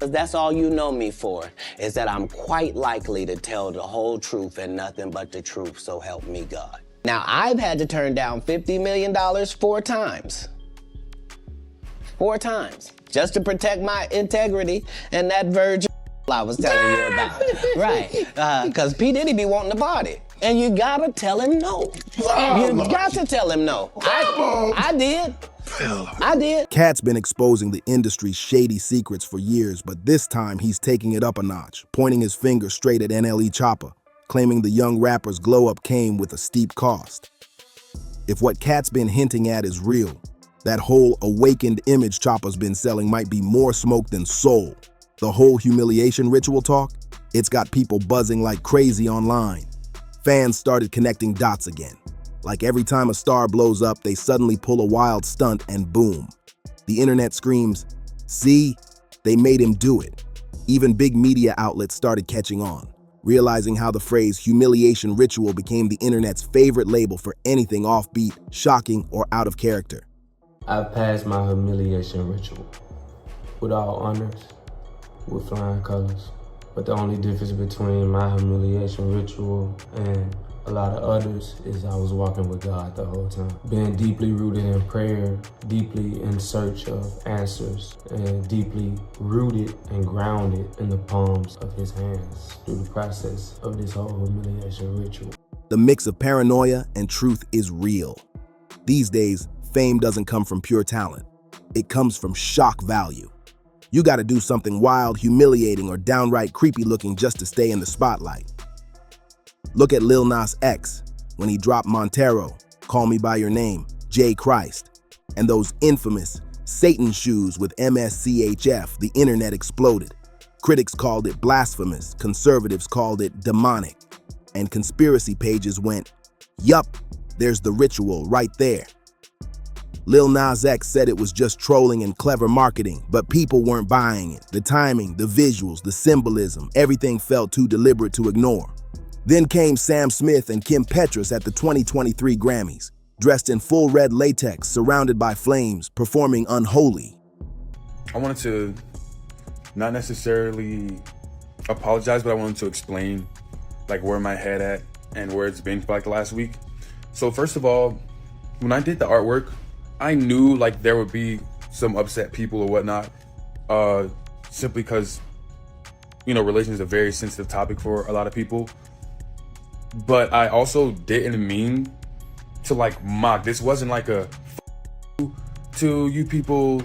That's all you know me for, is that I'm quite likely to tell the whole truth and nothing but the truth, so help me God. Now, I've had to turn down $50 million 4 times. 4 times, just to protect my integrity and that virgin I was telling you about. Right, because P. Diddy be wanting the body. And you gotta tell him no. You got to tell him no. I did. I did. Katt's been exposing the industry's shady secrets for years, but this time he's taking it up a notch, pointing his finger straight at NLE Choppa, claiming the young rapper's glow-up came with a steep cost. If what Katt's been hinting at is real, that whole awakened image Choppa's been selling might be more smoke than soul. The whole humiliation ritual talk, it's got people buzzing like crazy online. Fans started connecting dots again. Like every time a star blows up, they suddenly pull a wild stunt and boom. The internet screams, "See, they made him do it." Even big media outlets started catching on, realizing how the phrase humiliation ritual became the internet's favorite label for anything offbeat, shocking, or out of character. I've passed my humiliation ritual with all honors, with flying colors. But the only difference between my humiliation ritual and a lot of others is I was walking with God the whole time. Being deeply rooted in prayer, deeply in search of answers, and deeply rooted and grounded in the palms of his hands through the process of this whole humiliation ritual. The mix of paranoia and truth is real. These days, fame doesn't come from pure talent. It comes from shock value. You gotta do something wild, humiliating, or downright creepy looking just to stay in the spotlight. Look at Lil Nas X when he dropped Montero, Call Me By Your Name, J. Christ, and those infamous Satan shoes with MSCHF. The internet exploded. Critics called it blasphemous, conservatives called it demonic, and conspiracy pages went, "Yup, there's the ritual right there." Lil Nas X said it was just trolling and clever marketing, but people weren't buying it. The timing, the visuals, the symbolism, everything felt too deliberate to ignore. Then came Sam Smith and Kim Petras at the 2023 Grammys, dressed in full red latex, surrounded by flames, performing Unholy. I wanted to not necessarily apologize, but I wanted to explain like where my head at and where it's been for like the last week. So first of all, when I did the artwork, I knew like there would be some upset people or whatnot, simply because, you know, religion is a very sensitive topic for a lot of people. But I also didn't mean to like mock. This wasn't like a to you people,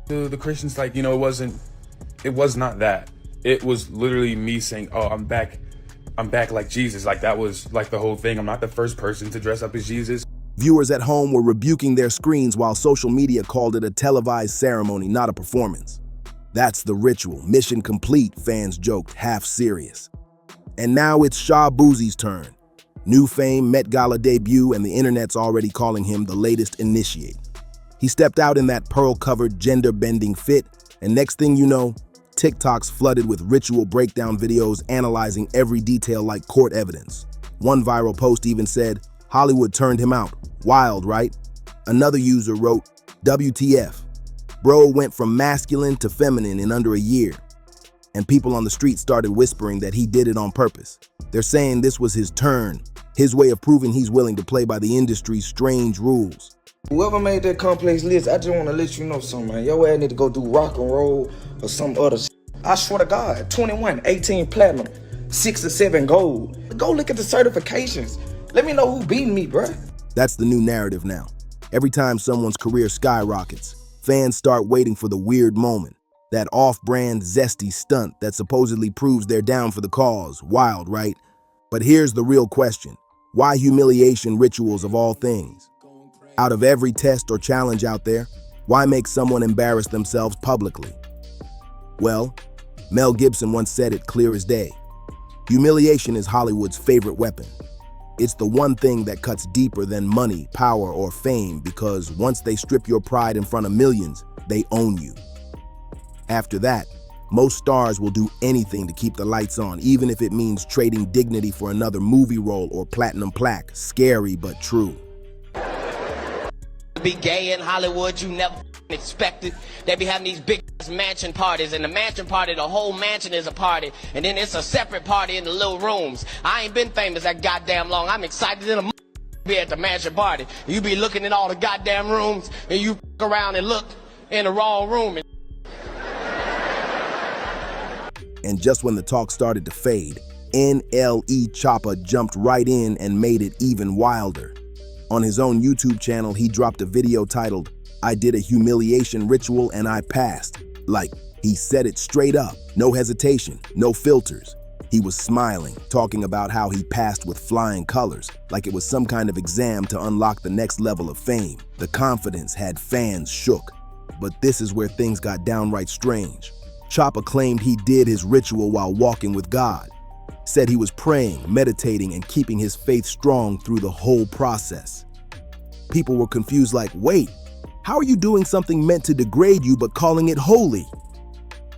to the Christians, like, you know, it was not that. It was literally me saying, oh, I'm back like Jesus. Like that was like the whole thing. I'm not the first person to dress up as Jesus. Viewers at home were rebuking their screens while social media called it a televised ceremony, not a performance. That's the ritual. Mission complete, fans joked, half serious. And now it's Shah Boozie's turn. New fame, Met Gala debut, and the internet's already calling him the latest initiate. He stepped out in that pearl-covered, gender-bending fit, and next thing you know, TikTok's flooded with ritual breakdown videos analyzing every detail like court evidence. One viral post even said, "Hollywood turned him out. Wild, right?" Another user wrote, "WTF. Bro went from masculine to feminine in under a year." And people on the street started whispering that he did it on purpose. They're saying this was his turn, his way of proving he's willing to play by the industry's strange rules. Whoever made that complex list, I just want to let you know something, man. Your ass need to go do rock and roll or some other shit. I swear to God, 21, 18 platinum, 6 or 7 gold. Go look at the certifications. Let me know who beating me, bruh. That's the new narrative now. Every time someone's career skyrockets, fans start waiting for the weird moment. That off-brand, zesty stunt that supposedly proves they're down for the cause. Wild, right? But here's the real question. Why humiliation rituals of all things? Out of every test or challenge out there, why make someone embarrass themselves publicly? Well, Mel Gibson once said it clear as day. Humiliation is Hollywood's favorite weapon. It's the one thing that cuts deeper than money, power, or fame, because once they strip your pride in front of millions, they own you. After that, most stars will do anything to keep the lights on, even if it means trading dignity for another movie role or platinum plaque. Scary but true. Be gay in Hollywood, you never expected. They be having these big mansion parties, and the mansion party, the whole mansion is a party, and then it's a separate party in the little rooms. I ain't been famous that goddamn long. I'm excited in a be at the mansion party. You be looking in all the goddamn rooms, and you around and look in the wrong room. And just when the talk started to fade, NLE Choppa jumped right in and made it even wilder. On his own YouTube channel, he dropped a video titled, "I did a humiliation ritual and I passed." Like, he said it straight up, no hesitation, no filters. He was smiling, talking about how he passed with flying colors, like it was some kind of exam to unlock the next level of fame. The confidence had fans shook. But this is where things got downright strange. Choppa claimed he did his ritual while walking with God. Said he was praying, meditating, and keeping his faith strong through the whole process. People were confused like, wait, how are you doing something meant to degrade you but calling it holy?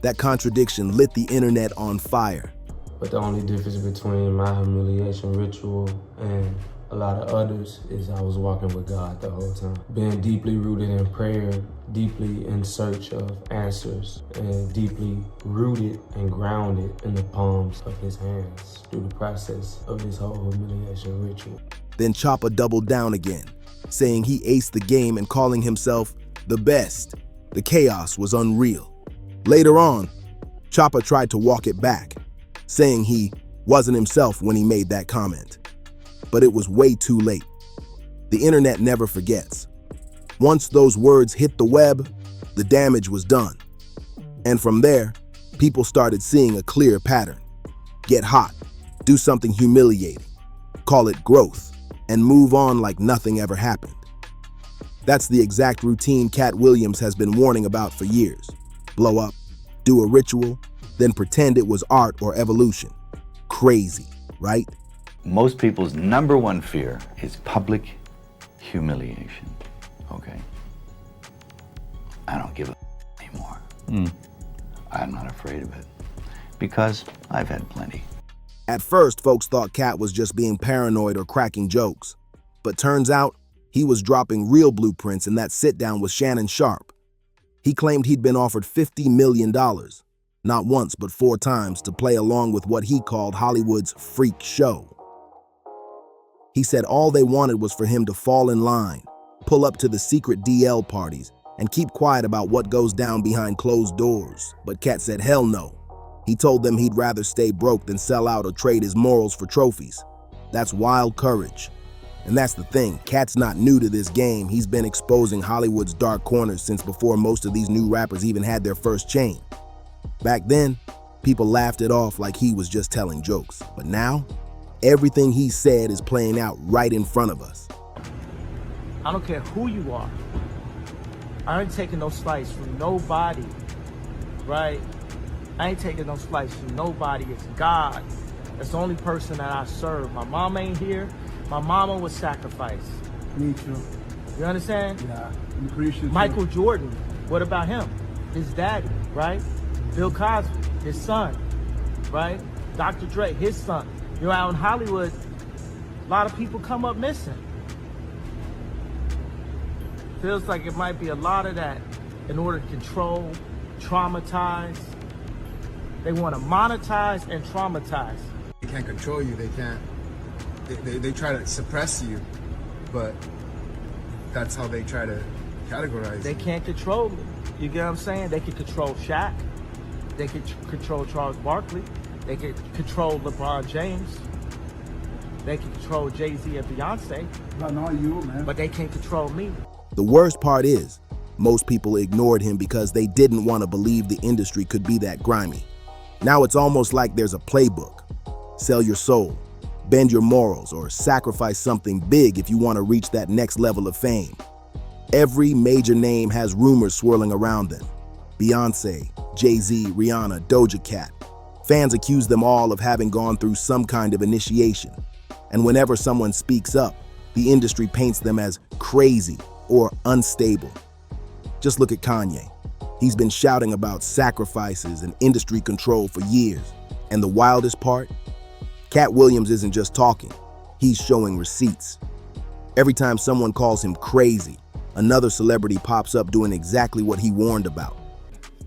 That contradiction lit the internet on fire. But the only difference between my humiliation ritual and a lot of others is I was walking with God the whole time. Being deeply rooted in prayer, deeply in search of answers, and deeply rooted and grounded in the palms of his hands through the process of this whole humiliation ritual. Then Choppa doubled down again, saying he aced the game and calling himself the best. The chaos was unreal. Later on, Choppa tried to walk it back, saying he wasn't himself when he made that comment. But it was way too late. The internet never forgets. Once those words hit the web, the damage was done. And from there, people started seeing a clear pattern. Get hot, do something humiliating, call it growth, and move on like nothing ever happened. That's the exact routine Katt Williams has been warning about for years. Blow up, do a ritual, then pretend it was art or evolution. Crazy, right? Most people's number one fear is public humiliation, okay? I don't give a anymore. I'm not afraid of it because I've had plenty. At first, folks thought Katt was just being paranoid or cracking jokes. But turns out, he was dropping real blueprints in that sit-down with Shannon Sharpe. He claimed he'd been offered $50 million, not once but 4 times, to play along with what he called Hollywood's freak show. He said all they wanted was for him to fall in line, pull up to the secret DL parties, and keep quiet about what goes down behind closed doors. But Katt said hell no. He told them he'd rather stay broke than sell out or trade his morals for trophies. That's wild courage. And that's the thing, Katt's not new to this game. He's been exposing Hollywood's dark corners since before most of these new rappers even had their first chain. Back then, people laughed it off like he was just telling jokes. But now, everything he said is playing out right in front of us. I don't care who you are. I ain't taking no slice from nobody, right? I ain't taking no slice from nobody. It's God. That's the only person that I serve. My mom ain't here. My mama was sacrificed. Me too. You understand? Yeah, I'm Christian too. Michael Jordan, what about him? His daddy, right? Bill Cosby, his son, right? Dr. Dre, his son. You know, out in Hollywood, a lot of people come up missing. Feels like it might be a lot of that in order to control, traumatize. They want to monetize and traumatize. They can't control you, they can't. They try to suppress you, but that's how they try to categorize They you. can't control me. You get what I'm saying? They can control Shaq. They can control Charles Barkley. They can control LeBron James. They can control Jay-Z and Beyonce. But not you, man. But they can't control me. The worst part is, most people ignored him because they didn't want to believe the industry could be that grimy. Now it's almost like there's a playbook. Sell your soul, bend your morals, or sacrifice something big if you want to reach that next level of fame. Every major name has rumors swirling around them. Beyonce, Jay-Z, Rihanna, Doja Cat. Fans accuse them all of having gone through some kind of initiation. And whenever someone speaks up, the industry paints them as crazy or unstable. Just look at Kanye. He's been shouting about sacrifices and industry control for years. And the wildest part? Katt Williams isn't just talking, he's showing receipts. Every time someone calls him crazy, Another celebrity pops up doing exactly what he warned about.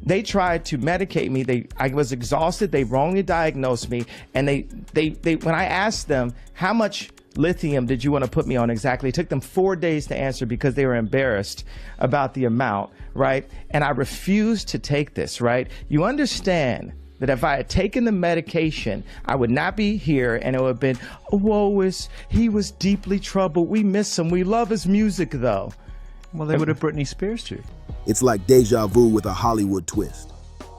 They tried to medicate me. I was exhausted. They wrongly diagnosed me. And when I asked them, how much lithium did you want to put me on exactly? It took them 4 days to answer because they were embarrassed about the amount, right? And I refused to take this, right? You understand that if I had taken the medication, I would not be here, and it would have been, oh, he was deeply troubled. We miss him. We love his music, though. Well, they would have Britney Spears too. It's like deja vu with a Hollywood twist.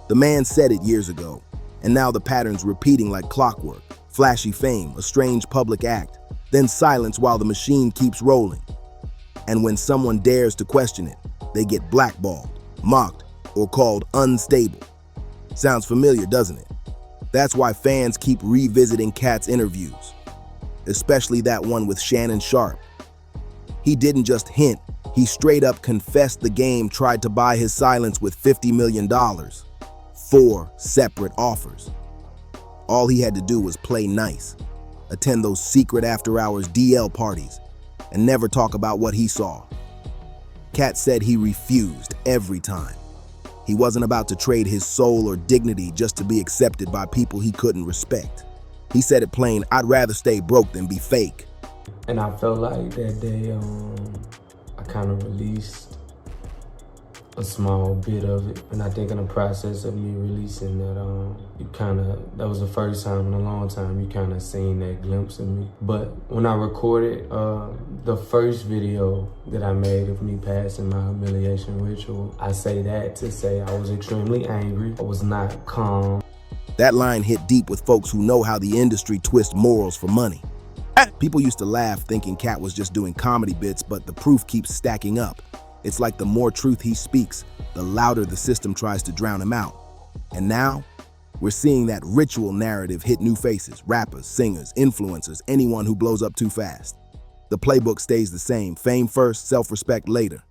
The man said it years ago, and now the pattern's repeating like clockwork. Flashy fame, a strange public act, then silence while the machine keeps rolling. And when someone dares to question it, they get blackballed, mocked, or called unstable. Sounds familiar, doesn't it? That's why fans keep revisiting Katt's interviews, especially that one with Shannon Sharpe. He didn't just hint, he straight up confessed the game tried to buy his silence with $50 million. 4 separate offers. All he had to do was play nice, attend those secret after-hours DL parties, and never talk about what he saw. Katt said he refused every time. He wasn't about to trade his soul or dignity just to be accepted by people he couldn't respect. He said it plain, I'd rather stay broke than be fake. And I felt like that day, I kind of released a small bit of it. And I think in the process of me releasing that, that was the first time in a long time you kind of seen that glimpse of me. But when I recorded the first video that I made of me passing my humiliation ritual, I say that to say I was extremely angry. I was not calm. That line hit deep with folks who know how the industry twists morals for money. People used to laugh thinking Katt was just doing comedy bits, but the proof keeps stacking up. It's like the more truth he speaks, the louder the system tries to drown him out. And now, we're seeing that ritual narrative hit new faces, rappers, singers, influencers, anyone who blows up too fast. The playbook stays the same, fame first, self-respect later.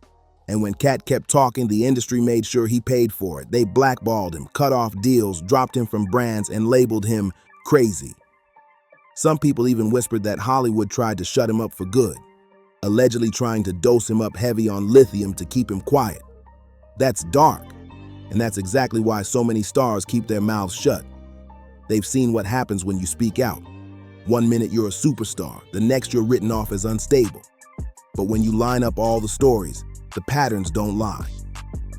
And when Katt kept talking, the industry made sure he paid for it. They blackballed him, cut off deals, dropped him from brands, and labeled him crazy. Some people even whispered that Hollywood tried to shut him up for good, allegedly trying to dose him up heavy on lithium to keep him quiet. That's dark, and that's exactly why so many stars keep their mouths shut. They've seen what happens when you speak out. 1 minute you're a superstar, the next you're written off as unstable. But when you line up all the stories, the patterns don't lie.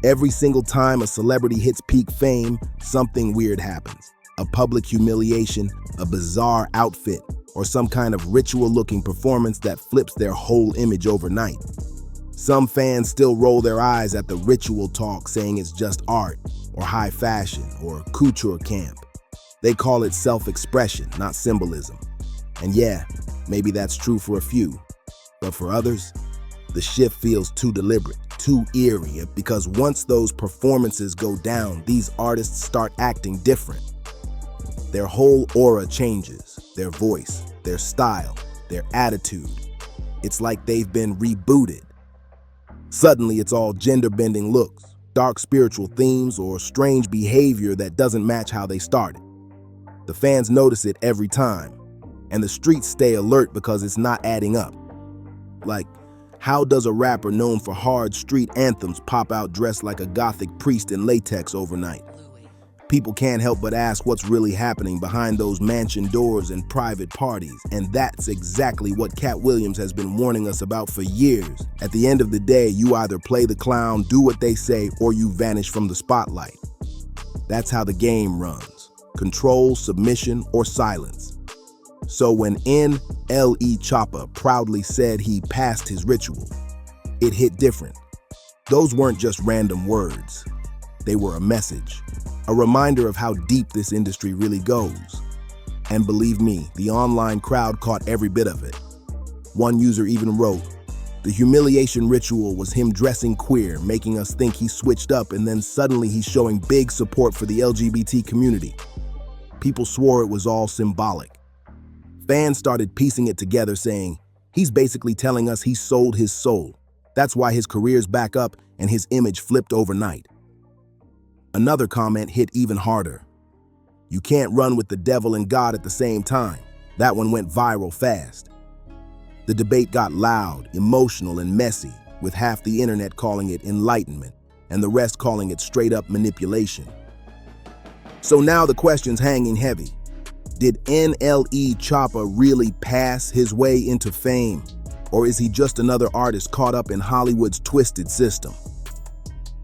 Every single time a celebrity hits peak fame, something weird happens. A public humiliation, a bizarre outfit, or some kind of ritual-looking performance that flips their whole image overnight. Some fans still roll their eyes at the ritual talk, saying it's just art, or high fashion, or couture camp. They call it self-expression, not symbolism. And yeah, maybe that's true for a few, but for others, the shift feels too deliberate, too eerie, because once those performances go down, these artists start acting different. Their whole aura changes, their voice, their style, their attitude. It's like they've been rebooted. Suddenly, it's all gender-bending looks, dark spiritual themes, or strange behavior that doesn't match how they started. The fans notice it every time, and the streets stay alert because it's not adding up. Like, how does a rapper known for hard street anthems pop out dressed like a gothic priest in latex overnight? People can't help but ask what's really happening behind those mansion doors and private parties, and that's exactly what Katt Williams has been warning us about for years. At the end of the day, you either play the clown, do what they say, or you vanish from the spotlight. That's how the game runs. Control, submission, or silence. So when NLE Choppa proudly said he passed his ritual, it hit different. Those weren't just random words. They were a message. A reminder of how deep this industry really goes. And believe me, the online crowd caught every bit of it. One user even wrote, "The humiliation ritual was him dressing queer, making us think he switched up, and then suddenly he's showing big support for the LGBT community." People swore it was all symbolic. Fans started piecing it together, saying, he's basically telling us he sold his soul. That's why his career's back up and his image flipped overnight. Another comment hit even harder. "You can't run with the devil and God at the same time." That one went viral fast. The debate got loud, emotional, and messy. with half the internet calling it enlightenment and the rest calling it straight-up manipulation. So now the question's hanging heavy. Did NLE Choppa really pass his way into fame? Or is he just another artist caught up in Hollywood's twisted system?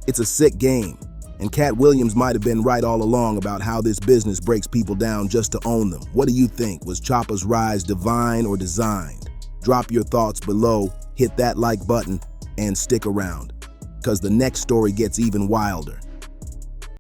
It's a sick game, and Katt Williams might have been right all along about how this business breaks people down just to own them. What do you think? Was Choppa's rise divine or designed? Drop your thoughts below, hit that like button, and stick around, because the next story gets even wilder.